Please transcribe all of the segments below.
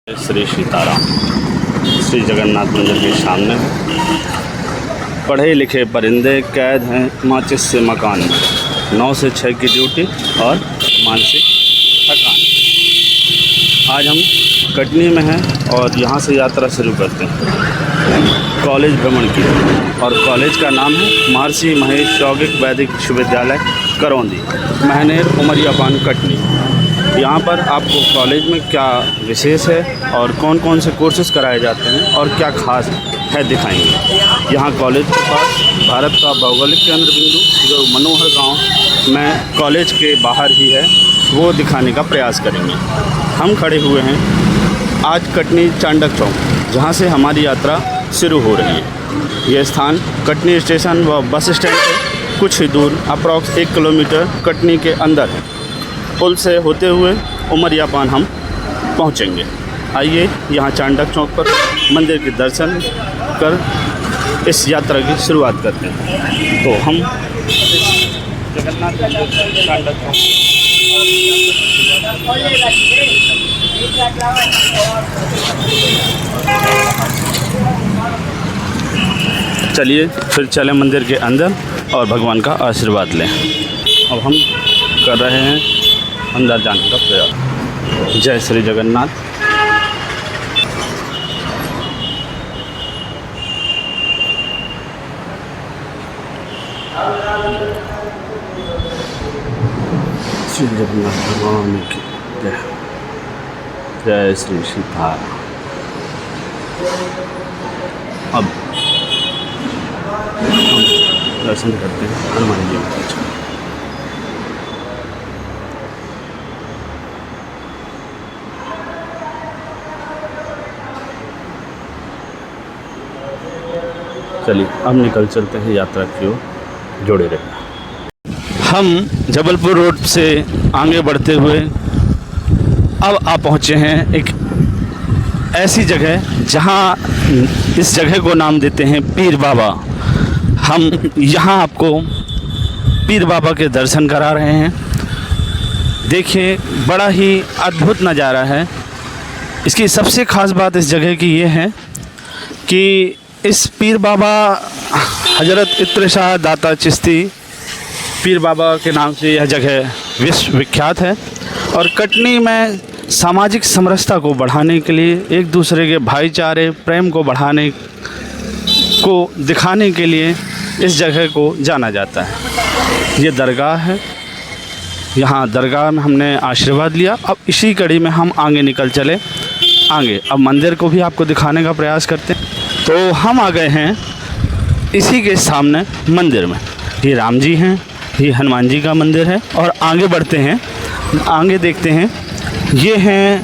श्री सीताराम श्री जगन्नाथ मंदिर के सामने पढ़े लिखे परिंदे कैद हैं माचिस से मकान में, 9 से 6 की ड्यूटी और मानसिक थकान। आज हम कटनी में हैं और यहाँ से यात्रा शुरू करते हैं कॉलेज भ्रमण की। और कॉलेज का नाम है महर्षि महेश यौगिक वैदिक विश्वविद्यालय करौंदी, महनेर उमरियापान कटनी। यहाँ पर आपको कॉलेज में क्या विशेष है और कौन कौन से कोर्सेज कराए जाते हैं और क्या खास है दिखाएंगे। यहाँ कॉलेज के पास भारत का भौगोलिक केंद्र बिंदु जो मनोहर गांव में कॉलेज के बाहर ही है, वो दिखाने का प्रयास करेंगे। हम खड़े हुए हैं आज कटनी चांडक चौक, जहाँ से हमारी यात्रा शुरू हो रही है। यह स्थान कटनी स्टेशन व बस स्टैंड से कुछ ही दूर अप्रॉक्स 1 किलोमीटर कटनी के अंदर है। पुल से होते हुए उमरियापान हम पहुंचेंगे। आइए यहाँ चांडक चौक पर मंदिर के दर्शन कर इस यात्रा की शुरुआत करते हैं। तो हम जगन्नाथ मंदिर चांडक चौक चलिए फिर चलें मंदिर के अंदर और भगवान का आशीर्वाद लें। अब हम कर रहे हैं अंदर जाने का प्रयास। जय श्री जगन्नाथ। श्री जगन्नाथ भगवान की जय। जय श्री सीताराम। अब हम दर्शन करते हैं हनुमान जी महाराज। चलिए अब निकल चलते हैं यात्रा की ओर, जुड़े रहे। हम जबलपुर रोड से आगे बढ़ते हुए अब आ पहुँचे हैं एक ऐसी जगह जहां इस जगह को नाम देते हैं पीर बाबा। हम यहां आपको पीर बाबा के दर्शन करा रहे हैं। देखिए बड़ा ही अद्भुत नज़ारा है। इसकी सबसे ख़ास बात इस जगह की ये है कि इस पीर बाबा हज़रत इत्र शाह दाता चिश्ती पीर बाबा के नाम से यह जगह विश्व विख्यात है। और कटनी में सामाजिक समरसता को बढ़ाने के लिए, एक दूसरे के भाईचारे प्रेम को बढ़ाने को दिखाने के लिए इस जगह को जाना जाता है। ये दरगाह है। यहाँ दरगाह में हमने आशीर्वाद लिया। अब इसी कड़ी में हम आगे निकल चले आगे। अब मंदिर को भी आपको दिखाने का प्रयास करते हैं। तो हम आ गए हैं इसी के सामने मंदिर में। ये राम जी हैं, ये हनुमान जी का मंदिर है। और आगे बढ़ते हैं, आगे देखते हैं, ये हैं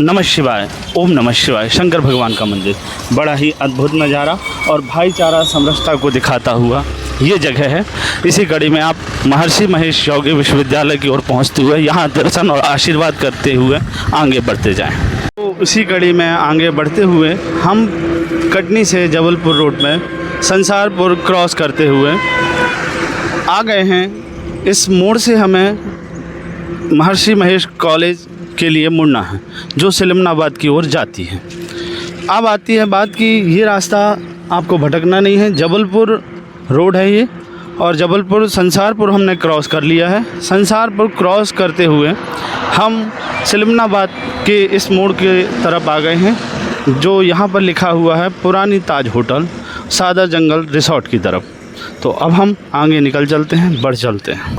नमः शिवाय, ओम नमः शिवाय, शंकर भगवान का मंदिर। बड़ा ही अद्भुत नज़ारा और भाईचारा समरसता को दिखाता हुआ ये जगह है। इसी कड़ी में आप महर्षि महेश यौगिक विश्वविद्यालय की ओर पहुँचते हुए यहाँ दर्शन और आशीर्वाद करते हुए आगे बढ़ते जाएँ। तो इसी कड़ी में आगे बढ़ते हुए हम कटनी से जबलपुर रोड में संसारपुर क्रॉस करते हुए आ गए हैं। इस मोड़ से हमें महर्षि महेश कॉलेज के लिए मुड़ना है, जो सिलमनाबाद की ओर जाती है। अब आती है बात कि ये रास्ता आपको भटकना नहीं है। जबलपुर रोड है ये, और जबलपुर संसारपुर हमने क्रॉस कर लिया है। संसारपुर क्रॉस करते हुए हम सिलमनाबाद के इस मोड़ के तरफ आ गए हैं, जो यहाँ पर लिखा हुआ है पुरानी ताज होटल सादर जंगल रिसोर्ट की तरफ। तो अब हम आगे निकल चलते हैं, बढ़ चलते हैं।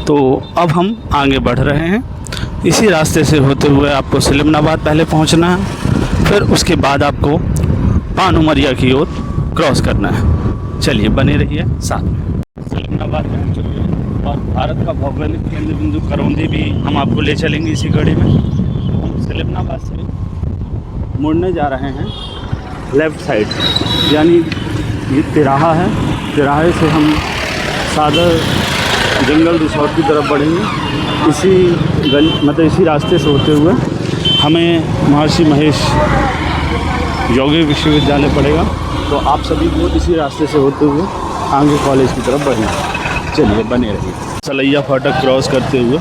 तो अब हम आगे बढ़ रहे हैं। इसी रास्ते से होते हुए आपको सिलमनाबाद पहले पहुंचना है, फिर उसके बाद आपको पान उमरिया की ओर क्रॉस करना है। चलिए बने रहिए साथ में। सिलमनाबाद पहुँच चुके हैं और भारत का भौगोलिक केंद्र बिंदु करौंदी भी हम आपको ले चलेंगे इसी कड़ी में। हम सिलमनाबाद से मुड़ने जा रहे हैं लेफ़्ट साइड, यानी ये तिराहा है। तिराहे से हम सादर जंगल रिसोर्ट की तरफ बढ़ेंगे। इसी रास्ते से होते हुए हमें महर्षि महेश यौगिक विश्वविद्यालय पड़ेगा। तो आप सभी को इसी रास्ते से होते हुए आगे कॉलेज की तरफ बढ़ेंगे। चलिए बने रहिए। सलैया फाटक क्रॉस करते हुए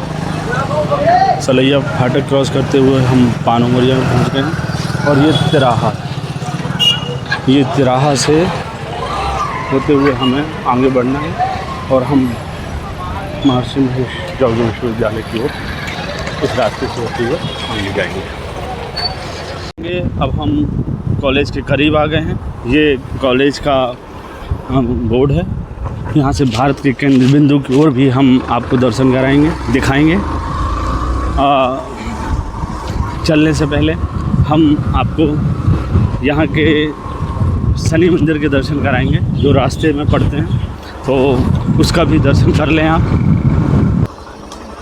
सलैया फाटक क्रॉस करते हुए हम पानोमरिया में पहुंच गए हैं और ये तिराहा से होते हुए हमें आगे बढ़ना है और हम महर्षि महेश योगी विश्वविद्यालय की ओर इस रास्ते से होते हुए आगे जाएंगे। अब हम कॉलेज के करीब आ गए हैं। ये कॉलेज का बोर्ड है। यहाँ से भारत के केंद्र बिंदु की ओर भी हम आपको दर्शन कराएंगे, दिखाएंगे। चलने से पहले हम आपको यहाँ के शनि मंदिर के दर्शन कराएंगे जो रास्ते में पड़ते हैं, तो उसका भी दर्शन कर लें आप।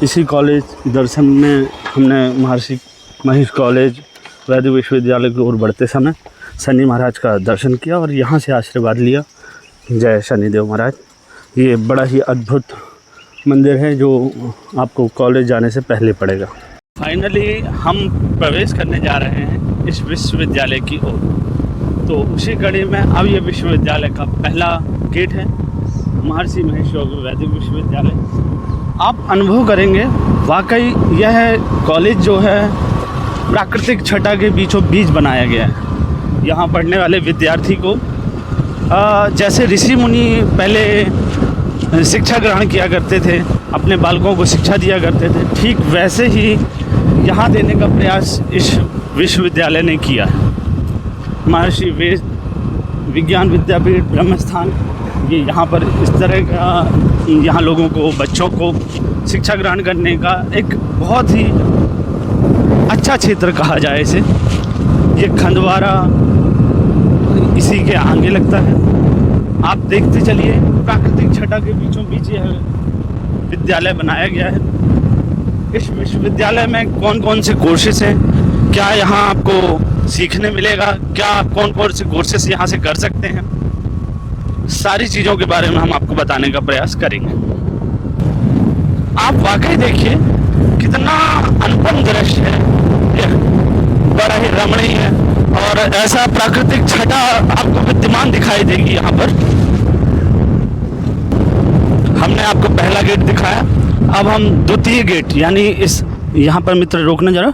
इसी कॉलेज दर्शन में हमने महर्षि महेश कॉलेज वैदिक विश्वविद्यालय की ओर बढ़ते समय शनि महाराज का दर्शन किया और यहाँ से आशीर्वाद लिया। जय शनिदेव महाराज। ये बड़ा ही अद्भुत मंदिर है जो आपको कॉलेज जाने से पहले पड़ेगा। फाइनली हम प्रवेश करने जा रहे हैं इस विश्वविद्यालय की ओर। तो उसी कड़ी में अब ये विश्वविद्यालय का पहला गेट है, महर्षि महेश योगी वैदिक विश्वविद्यालय। आप अनुभव करेंगे वाकई यह कॉलेज जो है प्राकृतिक छटा के बीचों बीच बनाया गया है। यहाँ पढ़ने वाले विद्यार्थी को जैसे ऋषि मुनि पहले शिक्षा ग्रहण किया करते थे, अपने बालकों को शिक्षा दिया करते थे, ठीक वैसे ही यहाँ देने का प्रयास इस विश्वविद्यालय ने किया है। महर्षि वेद विज्ञान विद्यापीठ ब्रह्मस्थान, ये यहाँ पर इस तरह का यहाँ लोगों को, बच्चों को शिक्षा ग्रहण करने का एक बहुत ही अच्छा क्षेत्र कहा जाए इसे। ये खंडवारा इसी के आगे लगता है। आप देखते चलिए, प्राकृतिक छटा के बीचों बीच यह विद्यालय बनाया गया है। इस विश्वविद्यालय में कौन कौन से कोर्सेस हैं, क्या यहाँ आपको सीखने मिलेगा, क्या कौन कौन से कोर्सेस यहाँ से कर सकते हैं, सारी चीज़ों के बारे में हम आपको बताने का प्रयास करेंगे। आप वाकई देखिए कितना अनुपम दृश्य है, यह बड़ा ही रमणीय है और ऐसा प्राकृतिक छटा आपको विद्यमान दिखाई देगी यहाँ पर। हमने आपको पहला गेट दिखाया, अब हम द्वितीय गेट यानी इस यहाँ पर मित्र रोकना जरा,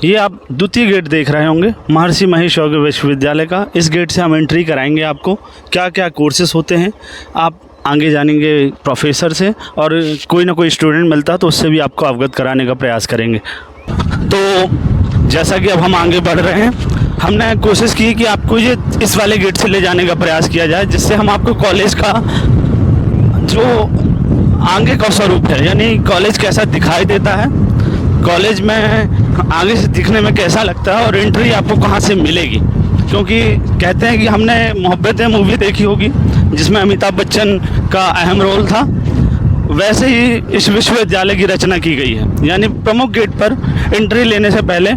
ये आप द्वितीय गेट देख रहे होंगे महर्षि महेश योगी विश्वविद्यालय का। इस गेट से हम एंट्री कराएंगे आपको, क्या क्या कोर्सेस होते हैं आप आगे जानेंगे प्रोफेसर से, और कोई ना कोई स्टूडेंट मिलता है तो उससे भी आपको अवगत कराने का प्रयास करेंगे। तो जैसा कि अब हम आगे बढ़ रहे हैं, हमने कोशिश की कि आपको ये इस वाले गेट से ले जाने का प्रयास किया जाए, जिससे हम आपको कॉलेज का जो आगे का स्वरूप है, यानी कॉलेज कैसा दिखाई देता है, कॉलेज में आगे से दिखने में कैसा लगता है और एंट्री आपको कहाँ से मिलेगी। क्योंकि कहते हैं कि हमने मोहब्बतें मूवी देखी होगी जिसमें अमिताभ बच्चन का अहम रोल था, वैसे ही इस विश्वविद्यालय की रचना की गई है। यानी प्रमुख गेट पर एंट्री लेने से पहले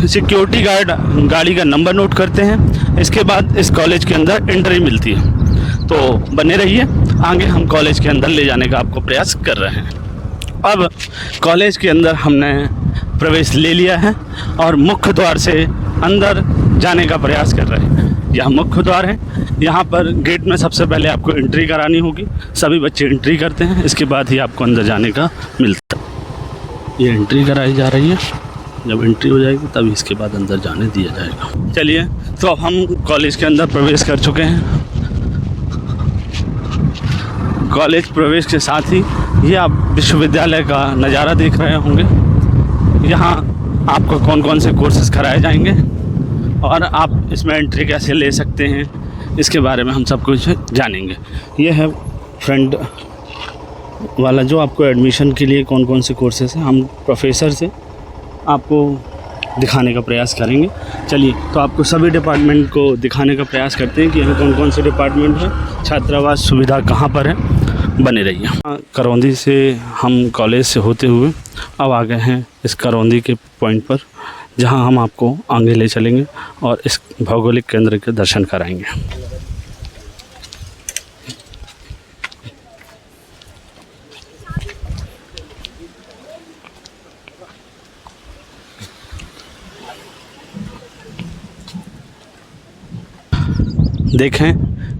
सिक्योरिटी गार्ड गाड़ी का नंबर नोट करते हैं, इसके बाद इस कॉलेज के अंदर एंट्री मिलती है। तो बने रहिए, आगे हम कॉलेज के अंदर ले जाने का आपको प्रयास कर रहे हैं। अब कॉलेज के अंदर हमने प्रवेश ले लिया है और मुख्य द्वार से अंदर जाने का प्रयास कर रहे हैं। यह मुख्य द्वार है, यहाँ पर गेट में सबसे पहले आपको एंट्री करानी होगी। सभी बच्चे एंट्री करते हैं, इसके बाद ही आपको अंदर जाने का मिलता है। ये एंट्री कराई जा रही है, जब एंट्री हो जाएगी तभी इसके बाद अंदर जाने दिया जाएगा। चलिए, तो अब हम कॉलेज के अंदर प्रवेश कर चुके हैं। कॉलेज प्रवेश के साथ ही ये आप विश्वविद्यालय का नज़ारा देख रहे होंगे। यहाँ आपको कौन कौन से कोर्सेज कराए जाएंगे और आप इसमें एंट्री कैसे ले सकते हैं, इसके बारे में हम सब कुछ जानेंगे। ये है फ्रंट वाला जो आपको एडमिशन के लिए कौन कौन से कोर्सेज हैं, हम प्रोफेसर से आपको दिखाने का प्रयास करेंगे। चलिए, तो आपको सभी डिपार्टमेंट को दिखाने का प्रयास करते हैं कि यहाँ कौन कौन से डिपार्टमेंट हैं, छात्रावास सुविधा कहाँ पर है। बने रहिए। करौंदी से हम कॉलेज से होते हुए अब आ गए हैं इस करौंदी के पॉइंट पर, जहाँ हम आपको आगे ले चलेंगे और इस भौगोलिक केंद्र के दर्शन कराएंगे। देखें,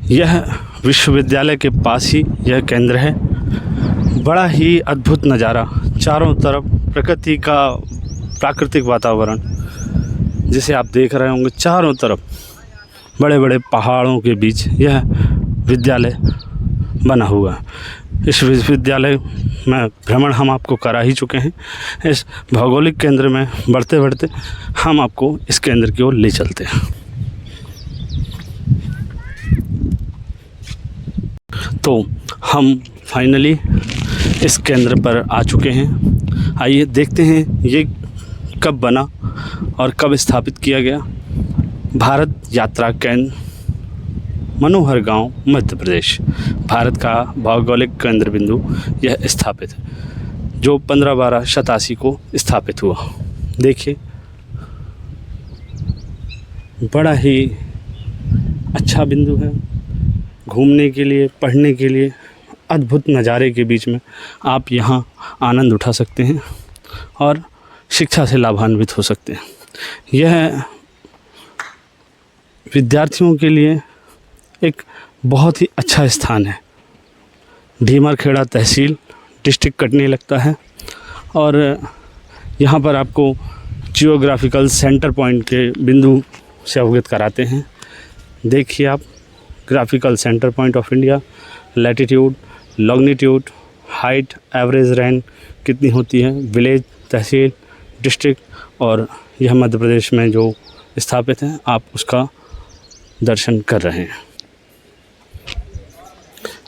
यह विश्वविद्यालय के पास ही यह केंद्र है। बड़ा ही अद्भुत नज़ारा, चारों तरफ प्रकृति का प्राकृतिक वातावरण जिसे आप देख रहे होंगे, चारों तरफ बड़े बड़े पहाड़ों के बीच यह विद्यालय बना हुआ है। इस विश्वविद्यालय में भ्रमण हम आपको करा ही चुके हैं। इस भौगोलिक केंद्र में बढ़ते बढ़ते हम आपको इस केंद्र की ओर ले चलते हैं। तो हम फाइनली इस केंद्र पर आ चुके हैं। आइए देखते हैं ये कब बना और कब स्थापित किया गया। भारत यात्रा केंद्र, मनोहर गांव, मध्य प्रदेश, भारत का भौगोलिक केंद्र बिंदु यह स्थापित है, जो 15/12/87 को स्थापित हुआ। देखिए, बड़ा ही अच्छा बिंदु है घूमने के लिए, पढ़ने के लिए। अद्भुत नज़ारे के बीच में आप यहाँ आनंद उठा सकते हैं और शिक्षा से लाभान्वित हो सकते हैं। यह विद्यार्थियों के लिए एक बहुत ही अच्छा स्थान है। ढीमरखेड़ा तहसील, डिस्ट्रिक्ट कटनी लगता है और यहाँ पर आपको जियोग्राफिकल सेंटर पॉइंट के बिंदु से अवगत कराते हैं। देखिए आप, graphical centre point of India, latitude, longitude, height, average rain कितनी होती है, विलेज, तहसील, डिस्ट्रिक्ट, और यह मध्य प्रदेश में जो स्थापित है आप उसका दर्शन कर रहे हैं।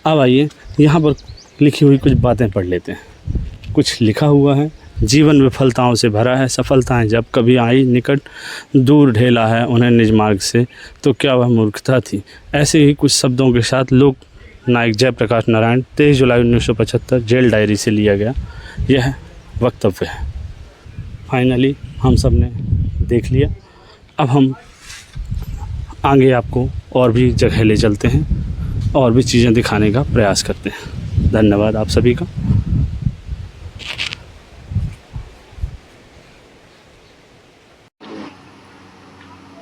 अब आइए यहाँ पर लिखी हुई कुछ बातें पढ़ लेते हैं। कुछ लिखा हुआ है, जीवन विफलताओं से भरा है, सफलताएं जब कभी आई निकट, दूर ढेला है उन्हें निज मार्ग से, तो क्या वह मूर्खता थी। ऐसे ही कुछ शब्दों के साथ लोक नायक जयप्रकाश नारायण 23 जुलाई 1975 जेल डायरी से लिया गया यह वक्तव्य है। फाइनली हम सब ने देख लिया। अब हम आगे आपको और भी जगह ले चलते हैं और भी चीज़ें दिखाने का प्रयास करते हैं। धन्यवाद आप सभी का।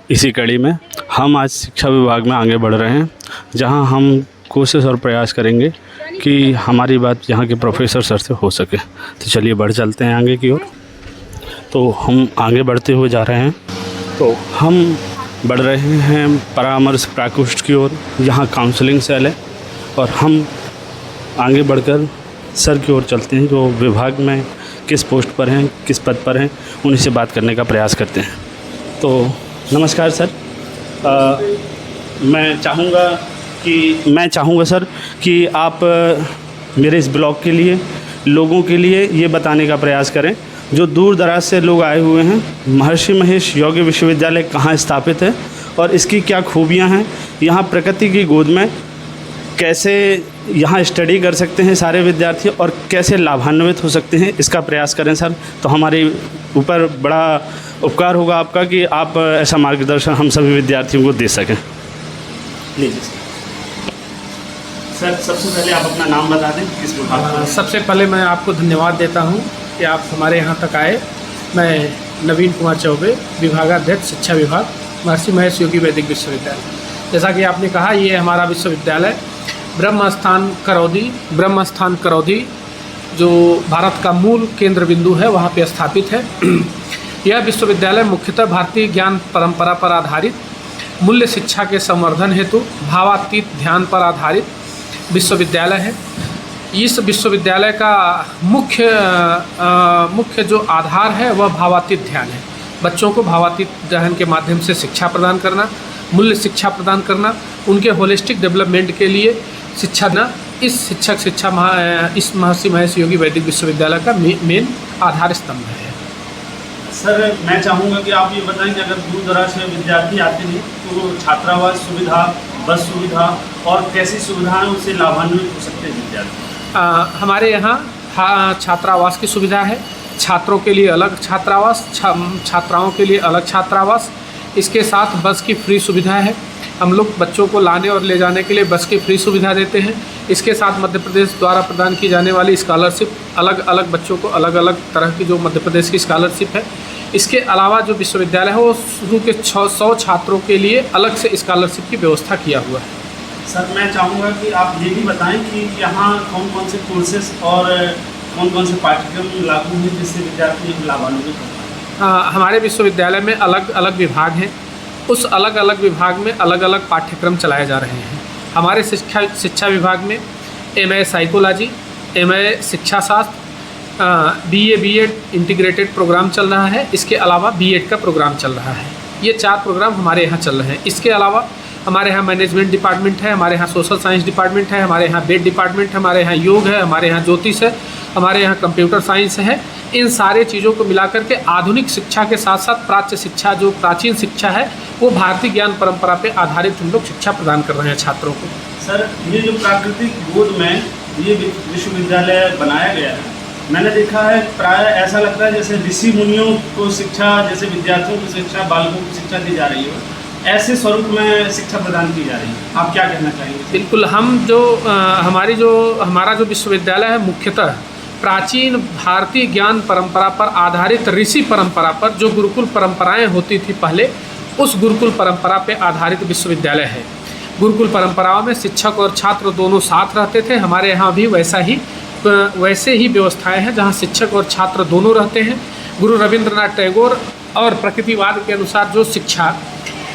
इसी कड़ी में हम आज शिक्षा विभाग में आगे बढ़ रहे हैं, जहां हम कोशिश और प्रयास करेंगे कि हमारी बात यहाँ के प्रोफेसर सर से हो सके। तो चलिए बढ़ चलते हैं आगे की ओर। तो हम आगे बढ़ते हुए जा रहे हैं। तो हम बढ़ रहे हैं परामर्श प्रकोष्ठ की ओर। यहाँ काउंसलिंग सेल है और हम आगे बढ़कर सर की ओर चलते हैं, जो विभाग में किस पोस्ट पर हैं, किस पद पर हैं, उन्हीं से बात करने का प्रयास करते हैं। तो नमस्कार सर। मैं चाहूँगा सर कि आप मेरे इस ब्लॉग के लिए, लोगों के लिए ये बताने का प्रयास करें, जो दूर दराज से लोग आए हुए हैं, महर्षि महेश योगी विश्वविद्यालय कहाँ स्थापित है और इसकी क्या खूबियाँ हैं, यहाँ प्रकृति की गोद में कैसे यहाँ स्टडी कर सकते हैं सारे विद्यार्थी और कैसे लाभान्वित हो सकते हैं, इसका प्रयास करें सर। तो हमारे ऊपर बड़ा उपकार होगा आपका कि आप ऐसा मार्गदर्शन हम सभी विद्यार्थियों को दे सकें। लीजिए सर, सबसे पहले आप अपना नाम बता दें, किस विभाग। सबसे पहले मैं आपको धन्यवाद देता हूं कि आप हमारे यहाँ तक आए। मैं नवीन कुमार चौबे, विभागाध्यक्ष शिक्षा विभाग, महर्षि महेश योगी वैदिक विश्वविद्यालय। जैसा कि आपने कहा, ये हमारा विश्वविद्यालय ब्रह्मस्थान करौदी जो भारत का मूल केंद्र बिंदु है, वहाँ पे स्थापित है। यह विश्वविद्यालय मुख्यतः भारतीय ज्ञान परंपरा पर आधारित मूल्य शिक्षा के संवर्धन हेतु भावातीत ध्यान पर आधारित विश्वविद्यालय है। इस विश्वविद्यालय का मुख्य जो आधार है वह भावातीत ध्यान है। बच्चों को भावातीत ध्यान के माध्यम से शिक्षा प्रदान करना, मूल्य शिक्षा प्रदान करना, उनके होलिस्टिक डेवलपमेंट के लिए शिक्षा देना, इस इस महर्षि महेश योगी वैदिक विश्वविद्यालय का मेन आधार स्तंभ है। सर, मैं चाहूँगा कि आप ये बताएं कि अगर दूर दराज से विद्यार्थी आते हैं तो छात्रावास सुविधा, बस सुविधा और कैसी सुविधाएं उनसे लाभान्वित हो सकते हैं विद्यार्थी। हमारे यहाँ छात्रावास की सुविधा है। छात्रों के लिए अलग छात्रावास, छात्राओं के लिए अलग छात्रावास। इसके साथ बस की फ्री सुविधा है। हम लोग बच्चों को लाने और ले जाने के लिए बस की फ्री सुविधा देते हैं। इसके साथ मध्य प्रदेश द्वारा प्रदान की जाने वाली स्कॉलरशिप, अलग अलग बच्चों को अलग अलग तरह की जो मध्य प्रदेश की स्कॉलरशिप है। इसके अलावा जो विश्वविद्यालय है वो शुरू के 100 छात्रों के लिए अलग से स्कॉलरशिप की व्यवस्था किया हुआ है। सर, मैं चाहूँगा कि आप ये भी बताएं कि यहाँ कौन कौन से कोर्सेज और कौन कौन से पाठ्यक्रम लागू हैं जिससे विद्यार्थी लाभान्वित होता है? हमारे विश्वविद्यालय में अलग अलग विभाग हैं। उस अलग अलग विभाग में अलग अलग पाठ्यक्रम चलाए जा रहे हैं। हमारे शिक्षा विभाग में MA साइकोलॉजी, MA शिक्षा शास्त्र, BA B.Ed इंटीग्रेटेड प्रोग्राम चल रहा है। इसके अलावा B.Ed का प्रोग्राम चल रहा है। ये 4 प्रोग्राम हमारे यहाँ चल रहे हैं। इसके अलावा हमारे यहाँ मैनेजमेंट डिपार्टमेंट है, हमारे यहाँ सोशल साइंस डिपार्टमेंट है, हमारे यहाँ वेद डिपार्टमेंट है, हमारे यहाँ योग है, हमारे यहाँ ज्योतिष है, हमारे यहाँ कंप्यूटर साइंस है। इन सारे चीज़ों को मिलाकर के आधुनिक शिक्षा के साथ साथ प्राच्य शिक्षा, जो प्राचीन शिक्षा है, वो भारतीय ज्ञान परंपरा पे आधारित हम लोग शिक्षा प्रदान कर रहे हैं छात्रों को। सर, ये जो प्राकृतिक गोद में ये विश्वविद्यालय बनाया गया है, मैंने देखा है प्राय ऐसा लगता है जैसे ऋषि मुनियों को शिक्षा, जैसे विद्यार्थियों को शिक्षा, बालकों को शिक्षा दी जा रही है, ऐसे स्वरूप में शिक्षा प्रदान की जा रही है। आप क्या कहना चाहेंगे? बिल्कुल, हमारा जो विश्वविद्यालय है मुख्यतः प्राचीन भारतीय ज्ञान परंपरा पर आधारित, ऋषि परंपरा पर, जो गुरुकुल परंपराएं होती थी पहले, उस गुरुकुल परंपरा पे आधारित विश्वविद्यालय है। गुरुकुल परंपराओं में शिक्षक और छात्र दोनों साथ रहते थे। हमारे यहाँ भी वैसे ही व्यवस्थाएं हैं जहाँ शिक्षक और छात्र दोनों रहते हैं। गुरु रविंद्रनाथ टैगोर और प्रकृतिवाद के अनुसार जो शिक्षा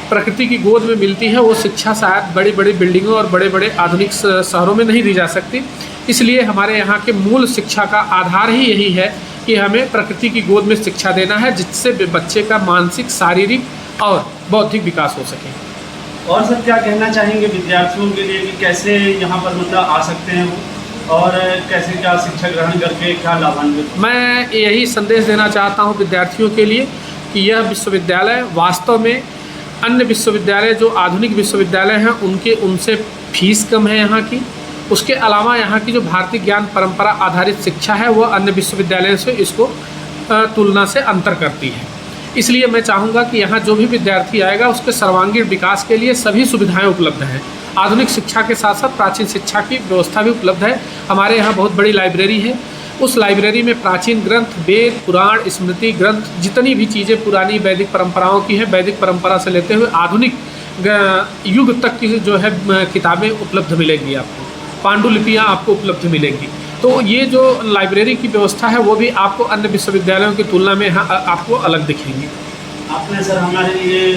प्रकृति की गोद में मिलती है, वो शिक्षा शायद बड़ी बड़ी बिल्डिंगों और बड़े बड़े आधुनिक शहरों में नहीं दी जा सकती। इसलिए हमारे यहाँ के मूल शिक्षा का आधार ही यही है कि हमें प्रकृति की गोद में शिक्षा देना है, जिससे बच्चे का मानसिक, शारीरिक और बौद्धिक विकास हो सके। और सर, क्या कहना चाहेंगे विद्यार्थियों के लिए कि कैसे यहाँ पर मतलब आ सकते हैं वो, और कैसे क्या शिक्षा ग्रहण करके क्या लाभान्वित? मैं यही संदेश देना चाहता हूँ विद्यार्थियों के लिए कि यह विश्वविद्यालय वास्तव में अन्य विश्वविद्यालय, जो आधुनिक विश्वविद्यालय हैं, उनसे फीस कम है यहाँ की। उसके अलावा यहाँ की जो भारतीय ज्ञान परंपरा आधारित शिक्षा है, वह अन्य विश्वविद्यालयों से इसको तुलना से अंतर करती है। इसलिए मैं चाहूँगा कि यहाँ जो भी विद्यार्थी आएगा, उसके सर्वांगीण विकास के लिए सभी सुविधाएं उपलब्ध हैं। आधुनिक शिक्षा के साथ साथ प्राचीन शिक्षा की व्यवस्था भी उपलब्ध है। हमारे यहाँ बहुत बड़ी लाइब्रेरी है। उस लाइब्रेरी में प्राचीन ग्रंथ, वेद, पुराण, स्मृति ग्रंथ, जितनी भी चीज़ें पुरानी वैदिक परंपराओं की हैं, वैदिक परंपरा से लेते हुए आधुनिक युग तक की जो है किताबें उपलब्ध मिलेंगी आपको। पांडुलिपियाँ आपको उपलब्ध मिलेंगी। तो ये जो लाइब्रेरी की व्यवस्था है, वो भी आपको अन्य विश्वविद्यालयों की तुलना में आपको अलग दिखेंगी। आपने सर हमारे लिए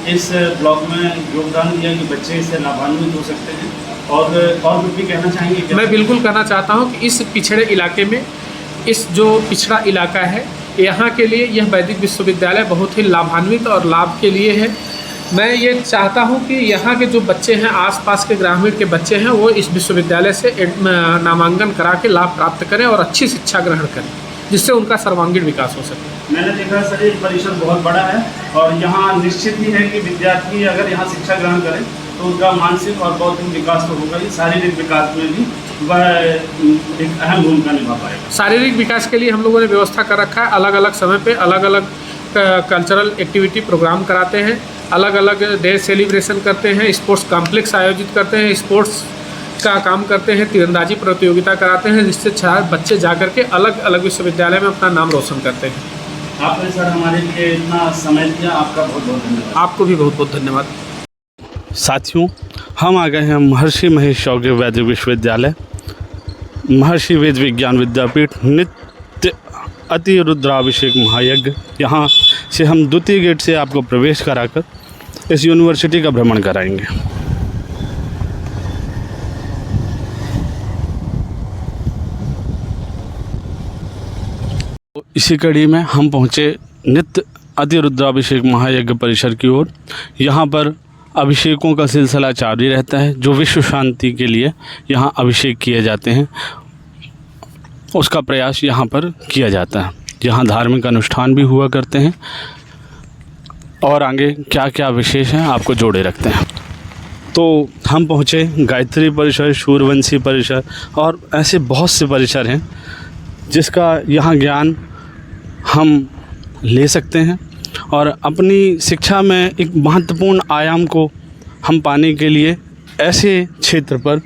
इस ब्लॉग में योगदान दिया कि बच्चे इससे लाभान्वित हो सकते हैं, और कुछ भी कहना चाहेंगे क्या? मैं बिल्कुल कहना चाहता हूँ कि इस पिछड़े इलाके में, इस जो पिछड़ा इलाका है, यहाँ के लिए यह वैदिक विश्वविद्यालय बहुत ही लाभान्वित और लाभ के लिए है। मैं ये चाहता हूँ कि यहाँ के जो बच्चे हैं, आसपास के ग्रामीण के बच्चे हैं, वो इस विश्वविद्यालय से नामांकन करा के लाभ प्राप्त करें और अच्छी शिक्षा ग्रहण करें, जिससे उनका सर्वांगीण विकास हो सके। मैंने देखा सर, ये परिसर बहुत बड़ा है और यहाँ निश्चित ही है कि विद्यार्थी अगर यहाँ शिक्षा ग्रहण करें तो उनका मानसिक और बौद्धिक विकास तो होगा ही, शारीरिक विकास में भी वह एक अहम भूमिका निभा पाएगा। शारीरिक विकास के लिए हम लोगों ने व्यवस्था कर रखा है। अलग अलग समय पे अलग अलग कल्चरल एक्टिविटी प्रोग्राम कराते हैं, अलग अलग डे सेलिब्रेशन करते हैं, स्पोर्ट्स कॉम्प्लेक्स आयोजित करते हैं, स्पोर्ट्स का काम करते हैं, तीरंदाजी प्रतियोगिता कराते हैं, जिससे बच्चे जाकर के अलग अलग विश्वविद्यालय में अपना नाम रोशन करते हैं। आपने सर हमारे लिए इतना समय दिया, आपका बहुत बहुत धन्यवाद। आपको भी बहुत बहुत धन्यवाद। साथियों, हम आ गए हैं महर्षि महेश योगी वैदिक विश्वविद्यालय, महर्षि वेद विज्ञान विद्यापीठ, नित्य अति रुद्राभिषेक महायज्ञ। यहाँ से हम द्वितीय गेट से आपको प्रवेश कराकर इस यूनिवर्सिटी का भ्रमण कराएंगे। इसी कड़ी में हम पहुँचे नित्य अति रुद्राभिषेक महायज्ञ परिसर की ओर। यहाँ पर अभिषेकों का सिलसिला जारी रहता है। जो विश्व शांति के लिए यहाँ अभिषेक किए जाते हैं, उसका प्रयास यहाँ पर किया जाता है। यहाँ धार्मिक अनुष्ठान भी हुआ करते हैं और आगे क्या क्या विशेष हैं आपको जोड़े रखते हैं। तो हम पहुँचे गायत्री परिसर, सूर्यवंशी परिसर और ऐसे बहुत से परिसर हैं जिसका यहाँ ज्ञान हम ले सकते हैं और अपनी शिक्षा में एक महत्वपूर्ण आयाम को हम पाने के लिए ऐसे क्षेत्र पर,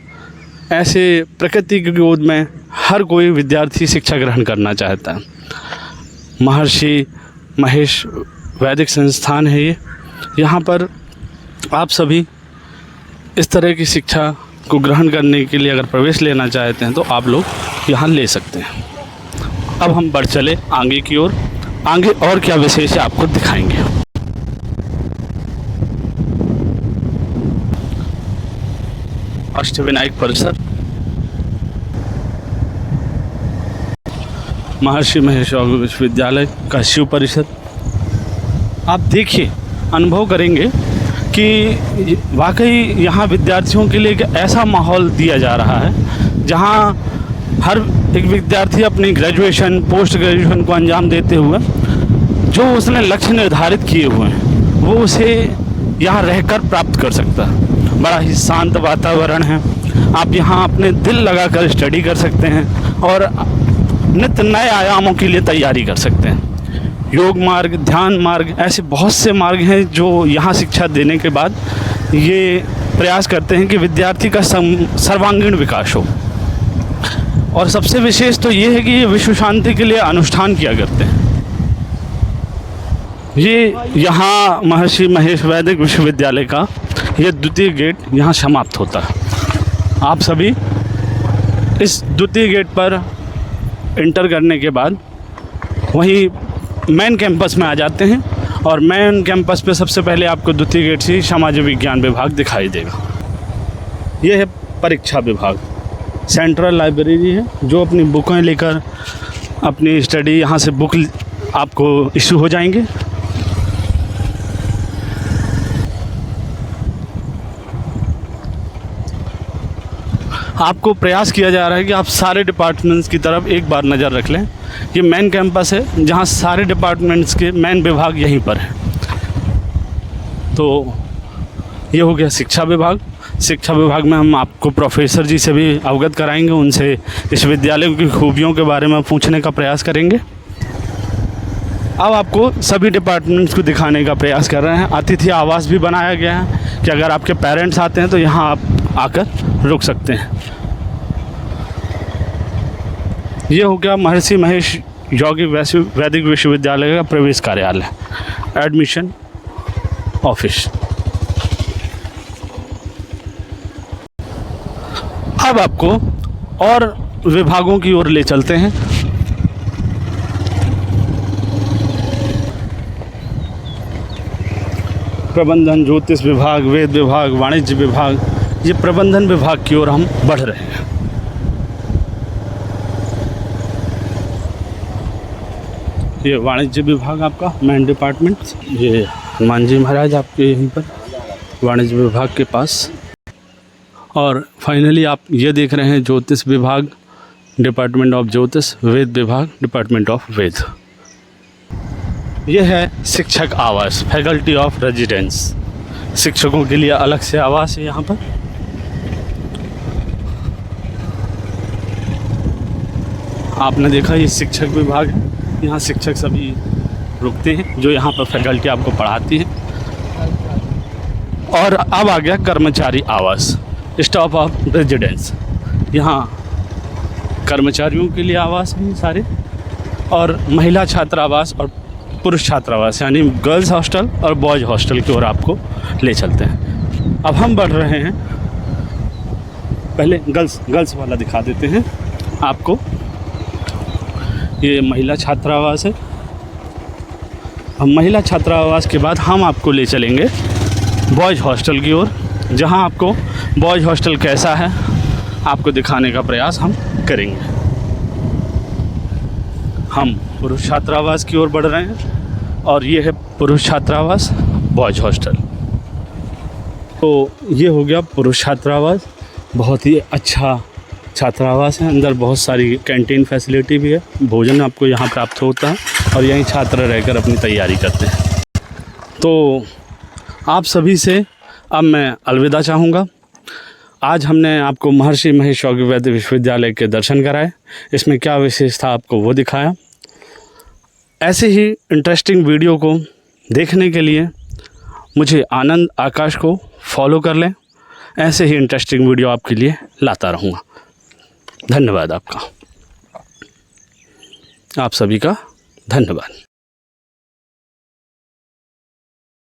ऐसे प्रकृति की गोद में हर कोई विद्यार्थी शिक्षा ग्रहण करना चाहता है। महर्षि महेश वैदिक संस्थान है ये। यहाँ पर आप सभी इस तरह की शिक्षा को ग्रहण करने के लिए अगर प्रवेश लेना चाहते हैं तो आप लोग यहाँ ले सकते हैं। अब हम बढ़ चले आगे की ओर। आगे और क्या विशेष है आपको दिखाएंगे। अष्टविनायक परिसर, महर्षि महेश योगी विश्वविद्यालय का शिव परिसर। आप देखिए, अनुभव करेंगे कि वाकई यहाँ विद्यार्थियों के लिए एक ऐसा माहौल दिया जा रहा है जहाँ हर एक विद्यार्थी अपनी ग्रेजुएशन, पोस्ट ग्रेजुएशन को अंजाम देते हुए जो उसने लक्ष्य निर्धारित किए हुए हैं वो उसे यहाँ रहकर प्राप्त कर सकता है। बड़ा ही शांत वातावरण है। आप यहाँ अपने दिल लगाकर स्टडी कर सकते हैं और नित्य नए आयामों के लिए तैयारी कर सकते हैं। योग मार्ग, ध्यान मार्ग, ऐसे बहुत से मार्ग हैं जो यहाँ शिक्षा देने के बाद ये प्रयास करते हैं कि विद्यार्थी का सर्वांगीण विकास हो। और सबसे विशेष तो ये है कि ये विश्व शांति के लिए अनुष्ठान किया करते हैं। ये यहाँ महर्षि महेश वैदिक विश्वविद्यालय का ये द्वितीय गेट यहाँ समाप्त होता है। आप सभी इस द्वितीय गेट पर इंटर करने के बाद वहीं मेन कैंपस में आ जाते हैं और मेन कैंपस पे सबसे पहले आपको द्वितीय गेट से समाज विज्ञान विभाग दिखाई देगा। यह है परीक्षा विभाग, सेंट्रल लाइब्रेरी है जो अपनी बुकें लेकर अपनी स्टडी यहाँ से बुक आपको इशू हो जाएंगे। आपको प्रयास किया जा रहा है कि आप सारे डिपार्टमेंट्स की तरफ एक बार नज़र रख लें। ये मेन कैंपस है जहाँ सारे डिपार्टमेंट्स के मेन विभाग यहीं पर है। तो ये हो गया शिक्षा विभाग। शिक्षा विभाग में हम आपको प्रोफेसर जी से भी अवगत कराएंगे, उनसे इस विद्यालय की खूबियों के बारे में पूछने का प्रयास करेंगे। अब आपको सभी डिपार्टमेंट्स को दिखाने का प्रयास कर रहे हैं। अतिथि आवास भी बनाया गया है कि अगर आपके पेरेंट्स आते हैं तो यहाँ आप आकर रुक सकते हैं। ये हो गया महर्षि महेश योगी वैदिक विश्वविद्यालय का प्रवेश कार्यालय, एडमिशन ऑफिस। अब आपको और विभागों की ओर ले चलते हैं। प्रबंधन, ज्योतिष विभाग, वेद विभाग, वाणिज्य विभाग, ये प्रबंधन विभाग की ओर हम बढ़ रहे हैं। ये वाणिज्य विभाग आपका मेन डिपार्टमेंट। ये हनुमान जी महाराज आपके यहीं पर वाणिज्य विभाग के पास। और फाइनली आप ये देख रहे हैं ज्योतिष विभाग, डिपार्टमेंट ऑफ ज्योतिष, वेद विभाग, डिपार्टमेंट ऑफ वेद। ये है शिक्षक आवास, फैकल्टी ऑफ रेजिडेंस। शिक्षकों के लिए अलग से आवास है यहाँ पर। आपने देखा ये शिक्षक विभाग है, यहाँ शिक्षक सभी रुकते हैं जो यहाँ पर फैकल्टी आपको पढ़ाती है। और अब आ गया कर्मचारी आवास, स्टाफ ऑफ रेजिडेंस। यहाँ कर्मचारियों के लिए आवास हैं सारे, और महिला छात्रावास और पुरुष छात्रावास, यानी गर्ल्स हॉस्टल और बॉयज़ हॉस्टल की ओर आपको ले चलते हैं। अब हम बढ़ रहे हैं, पहले गर्ल्स वाला दिखा देते हैं आपको। ये महिला छात्रावास है। अब महिला छात्रावास के बाद हम आपको ले चलेंगे बॉयज़ हॉस्टल की ओर, जहां आपको बॉयज़ हॉस्टल कैसा है आपको दिखाने का प्रयास हम करेंगे। हम पुरुष छात्रावास की ओर बढ़ रहे हैं और ये है पुरुष छात्रावास, बॉयज़ हॉस्टल। तो ये हो गया पुरुष छात्रावास, बहुत ही अच्छा छात्रावास है। अंदर बहुत सारी कैंटीन फैसिलिटी भी है, भोजन आपको यहाँ प्राप्त होता है और यहीं छात्र रहकर अपनी तैयारी करते हैं। तो आप सभी से अब मैं अलविदा चाहूँगा। आज हमने आपको महर्षि महेश योगी वैदिक विश्वविद्यालय के दर्शन कराए, इसमें क्या विशेष था आपको वो दिखाया। ऐसे ही इंटरेस्टिंग वीडियो को देखने के लिए मुझे आनंद आकाश को फॉलो कर लें। ऐसे ही इंटरेस्टिंग वीडियो आपके लिए लाता रहूँगा। धन्यवाद आपका, आप सभी का धन्यवाद।